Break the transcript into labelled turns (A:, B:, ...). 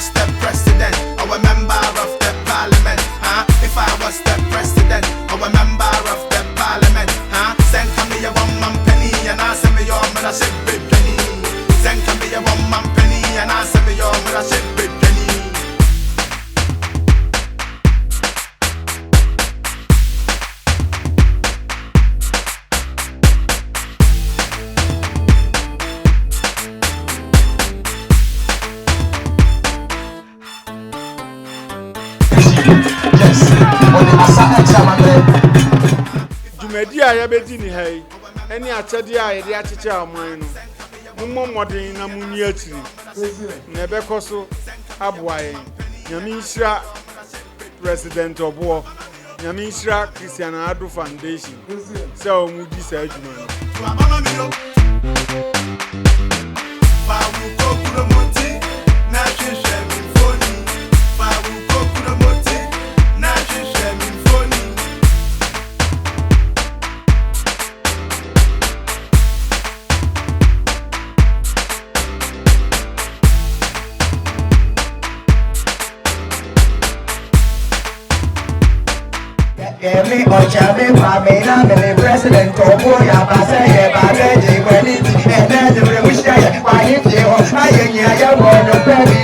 A: was the president or a member of the parliament, if I was the president or a member of the parliament, send me a 1 man penny and I send me your mothership big penny. Send me a 1 man penny and I send me your mothership big penny.
B: Jumedia ya bedi ni hai eni achade a yede acheche aman no mo modern na munni akiri na ebekoso aboaye nyamishira president obo nyamishira Christian Ado Foundation se o mu di sa adwuma no
C: Every Ochame Pamela, the president of Boya, Basaya, Bagaji, when it's and then the wish I if you are trying, I am on the